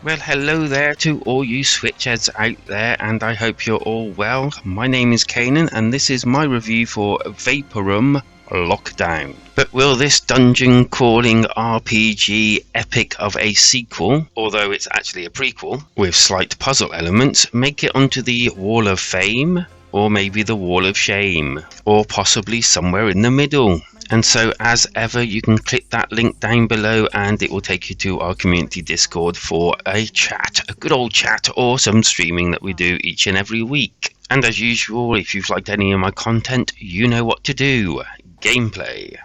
Well, hello there to all you Switchheads out there, and I hope you're all well. My name is Kanan, and this is my review for Vaporum Lockdown. But will this dungeon crawling RPG epic of a sequel, although it's actually a prequel, with slight puzzle elements, make it onto the Wall of Fame? Or maybe the Wall of Shame? Or possibly somewhere in the middle? And so, as ever, you can click that link down below and it will take you to our community Discord for a chat, a good old chat, or some streaming that we do each and every week. And as usual, if you've liked any of my content, you know what to do. Gameplay.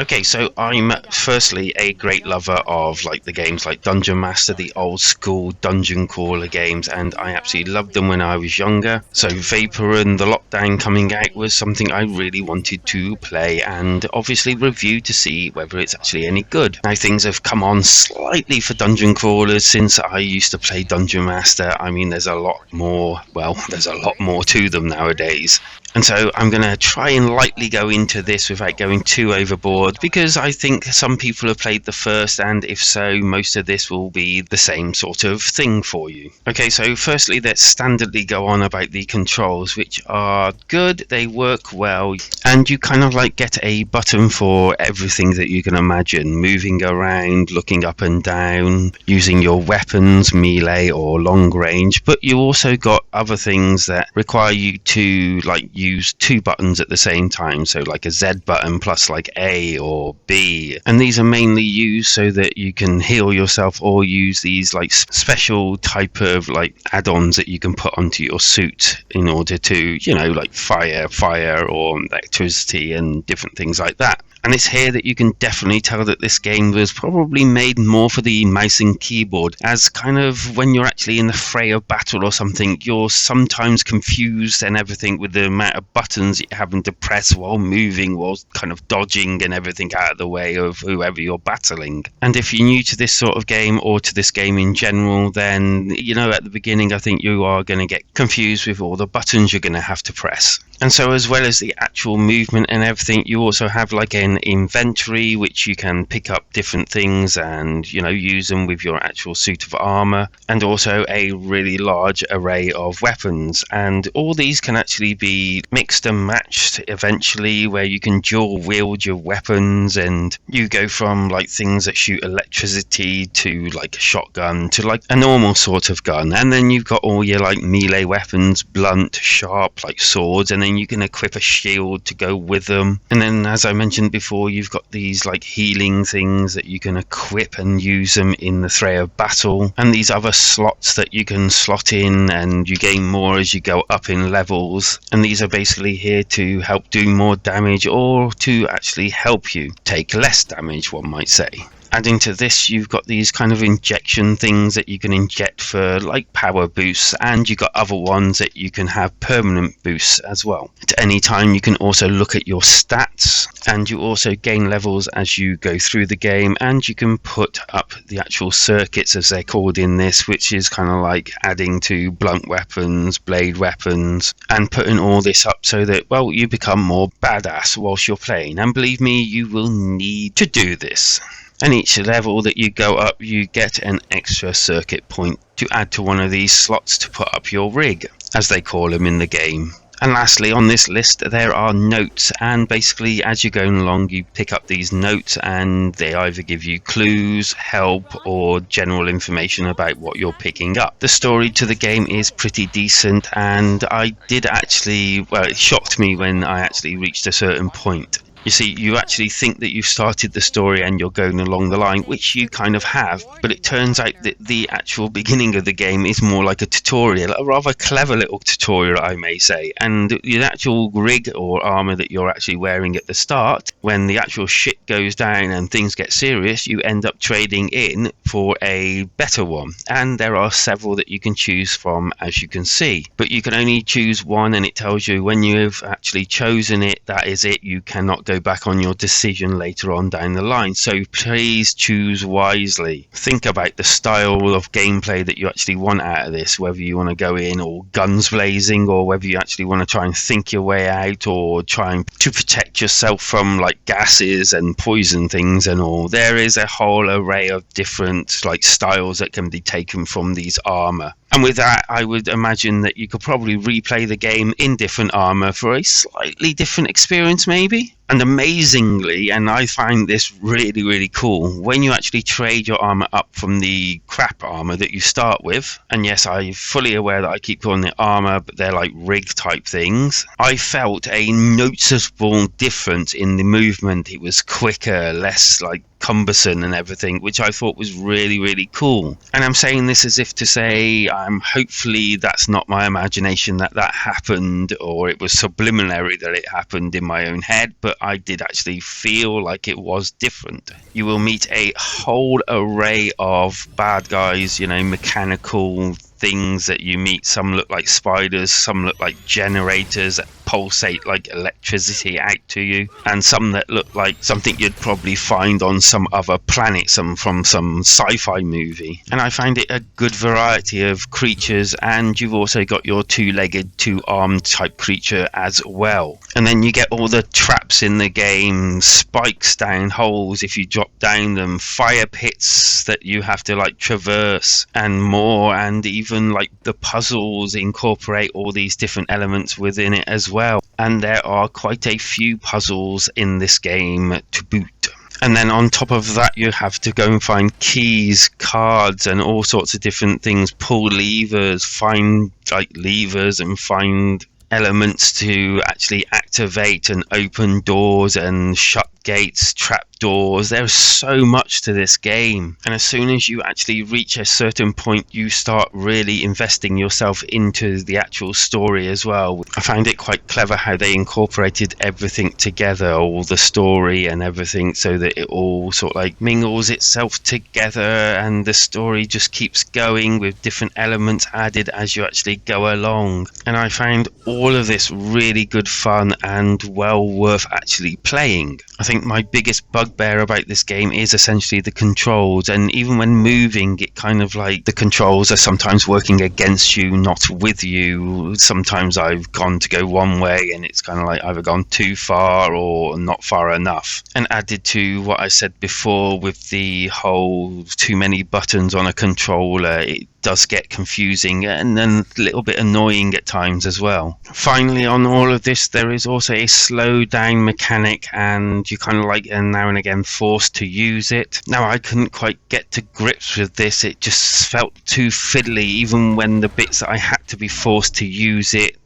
Okay, so I'm firstly a great lover of the games like Dungeon Master, the old school dungeon crawler games, and I absolutely loved them when I was younger. So Vapor and the Lockdown coming out was something I really wanted to play and obviously review to see whether it's actually any good. Now things have come on slightly for dungeon crawlers since I used to play Dungeon Master. I mean, there's a lot more to them nowadays. And so I'm going to try and lightly go into this without going too overboard, because I think some people have played the first, and if so, most of this will be the same sort of thing for you. Okay, so firstly, let's standardly go on about the controls, which are good, they work well, and you kind of get a button for everything that you can imagine, moving around, looking up and down, using your weapons, melee or long range, but you also got other things that require you to use two buttons at the same time, so like a Z button plus A or B, and these are mainly used so that you can heal yourself or use these special type of add-ons that you can put onto your suit in order to fire or electricity and different things like that. And it's here that you can definitely tell that this game was probably made more for the mouse and keyboard, as kind of when you're actually in the fray of battle or something, you're sometimes confused and everything with the amount of buttons you're having to press while moving, while kind of dodging and everything out of the way of whoever you're battling. And if you're new to this sort of game, or to this game in general, then, at the beginning I think you are going to get confused with all the buttons you're going to have to press. And so as well as the actual movement and everything, you also have an inventory which you can pick up different things and use them with your actual suit of armor, and also a really large array of weapons, and all these can actually be mixed and matched eventually, where you can dual wield your weapons, and you go from things that shoot electricity to a shotgun to a normal sort of gun, and then you've got all your melee weapons, blunt, sharp swords, and then you can equip a shield to go with them. And then, as I mentioned before, you've got these healing things that you can equip and use them in the fray of battle, and these other slots that you can slot in, and you gain more as you go up in levels, and these are basically here to help do more damage or to actually help you take less damage, one might say. Adding to this, you've got these kind of injection things that you can inject for power boosts, and you've got other ones that you can have permanent boosts as well. At any time you can also look at your stats, and you also gain levels as you go through the game, and you can put up the actual circuits as they're called in this, which is kind of adding to blunt weapons, blade weapons, and putting all this up so that, well, you become more badass whilst you're playing. And believe me, you will need to do this. And each level that you go up, you get an extra circuit point to add to one of these slots to put up your rig, as they call them in the game. And lastly, on this list there are notes, and basically as you're going along you pick up these notes, and they either give you clues, help, or general information about what you're picking up. The story to the game is pretty decent, and I did actually, it shocked me when I actually reached a certain point. You see, you actually think that you've started the story and you're going along the line, which you kind of have, but it turns out that the actual beginning of the game is more like a tutorial, a rather clever little tutorial, I may say. And the actual rig or armor that you're actually wearing at the start, when the actual shit goes down and things get serious, you end up trading in for a better one. And there are several that you can choose from, as you can see. But you can only choose one, and it tells you when you've actually chosen it, that is it. You cannot go go back on your decision later on down the line. So please choose wisely. Think about the style of gameplay that you actually want out of this, whether you want to go in all guns blazing, or whether you actually want to try and think your way out, or trying to protect yourself from like gases and poison things and all. There is a whole array of different like styles that can be taken from these armor. And with that, I would imagine that you could probably replay the game in different armor for a slightly different experience, maybe. And amazingly, and I find this really, really cool, when you actually trade your armor up from the crap armor that you start with, and yes, I'm fully aware that I keep calling it armor, but they're like rig type things, I felt a noticeable difference in the movement. It was quicker, less like cumbersome and everything, which I thought was really, really cool. And I'm saying this as if to say, hopefully that's not my imagination that happened, or it was subliminary that it happened in my own head, but I did actually feel like it was different. You will meet a whole array of bad guys, mechanical things that you meet. Some look like spiders, some look like generators that pulsate like electricity out to you, and some that look like something you'd probably find on some other planet, from some sci-fi movie. And I find it a good variety of creatures, and you've also got your two-legged, two-armed type creature as well. And then you get all the traps in the game, spikes down holes if you drop down them, fire pits that you have to like traverse, and more. And even like the puzzles incorporate all these different elements within it as well. And there are quite a few puzzles in this game to boot. And then on top of that, you have to go and find keys, cards, and all sorts of different things. Pull levers, find like levers, and find elements to actually activate and open doors and shut gates, trap doors. There's so much to this game, and as soon as you actually reach a certain point, you start really investing yourself into the actual story as well. I found it quite clever how they incorporated everything together, all the story and everything, so that it all sort of like mingles itself together, and the story just keeps going with different elements added as you actually go along. And I found all of this really good fun and well worth actually playing. I think my biggest bugbear about this game is essentially the controls, and even when moving, it kind of like the controls are sometimes working against you, not with you. Sometimes I've gone to go one way and it's kind of like either gone too far or not far enough. And added to what I said before with the whole too many buttons on a controller, it does get confusing and then a little bit annoying at times as well. Finally, on all of this, there is also a slow down mechanic, and you kind of like now and again forced to use it. Now, I couldn't quite get to grips with this. It just felt too fiddly, even when the bits that I had to be forced to use it,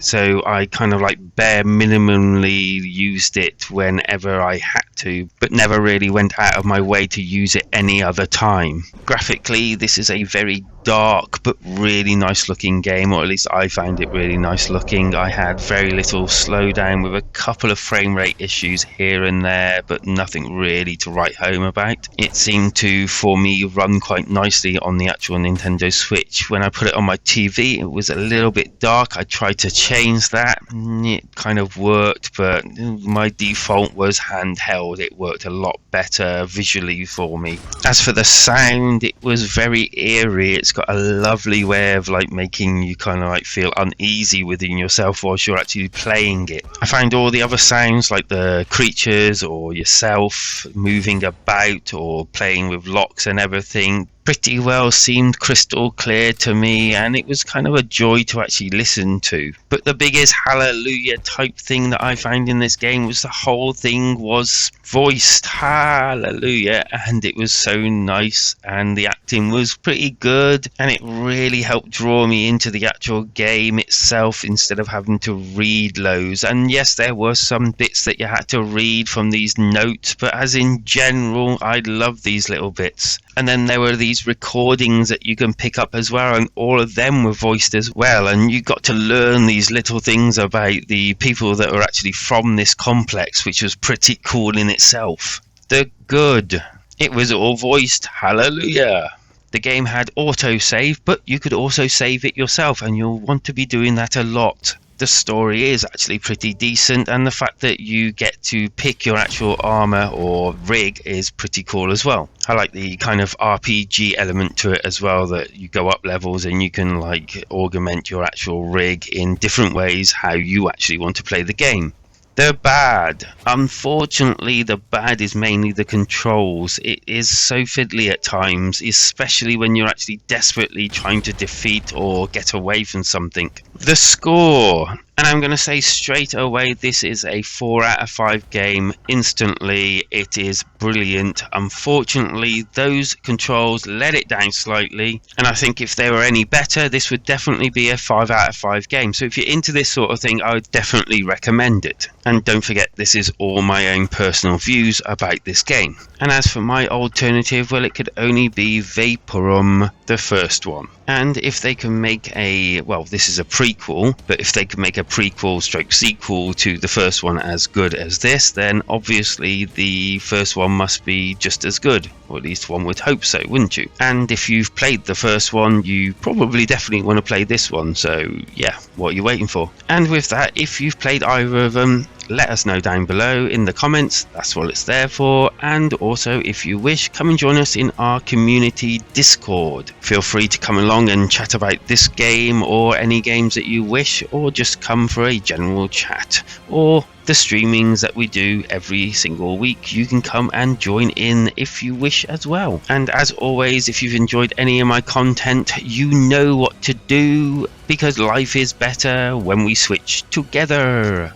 so I kind of like bare minimally used it whenever I had to, but never really went out of my way to use it any other time. Graphically, this is a very dark but really nice looking game, or at least I found it really nice looking. I had very little slowdown, with a couple of frame rate issues here and there, but nothing really to write home about. It seemed to, for me, run quite nicely on the actual Nintendo Switch. When I put it on my TV, it was a little bit dark. I tried to change that. It kind of worked, but my default was handheld. It worked a lot better visually for me. As for the sound, it was very eerie. It's got a lovely way of like making you kind of like feel uneasy within yourself whilst you're actually playing it. I found all the other sounds, like the creatures or yourself moving about or playing with locks and everything, pretty well seemed crystal clear to me, and it was kind of a joy to actually listen to. But the biggest hallelujah type thing that I found in this game was the whole thing was voiced. Hallelujah. And it was so nice, and the acting was pretty good, and it really helped draw me into the actual game itself instead of having to read loads. And yes, there were some bits that you had to read from these notes, but as in general, I love these little bits. And then there were these recordings that you can pick up as well, and all of them were voiced as well, and you got to learn these little things about the people that were actually from this complex, which was pretty cool in itself. The good. It was all voiced. Hallelujah. The game had autosave, but you could also save it yourself, and you'll want to be doing that a lot. the story is actually pretty decent, and the fact that you get to pick your actual armor or rig is pretty cool as well. I like the kind of RPG element to it as well, that you go up levels and you can like augment your actual rig in different ways how you actually want to play the game. The bad. Unfortunately, the bad is mainly the controls. It is so fiddly at times, especially when you're actually desperately trying to defeat or get away from something. The score. And I'm going to say straight away, this is a 4 out of 5 game instantly. It is brilliant. Unfortunately, those controls let it down slightly, and I think if they were any better, this would definitely be a 5 out of 5 game. So if you're into this sort of thing, I would definitely recommend it. And don't forget, this is all my own personal views about this game. And as for my alternative, well, it could only be Vaporum, the first one. And if they can make a, well, this is a prequel, but if they can make a prequel stroke sequel to the first one as good as this, then obviously the first one must be just as good, or at least one would hope so, wouldn't you? And if you've played the first one, you probably definitely want to play this one, so yeah, what are you waiting for? And with that, if you've played either of them, let us know down below in the comments. That's what it's there for. And also, if you wish, come and join us in our community Discord. Feel free to come along and chat about this game or any games that you wish, or just come for a general chat, or the streamings that we do every single week. You can come and join in if you wish as well. And as always, if you've enjoyed any of my content, you know what to do, because life is better when we switch together.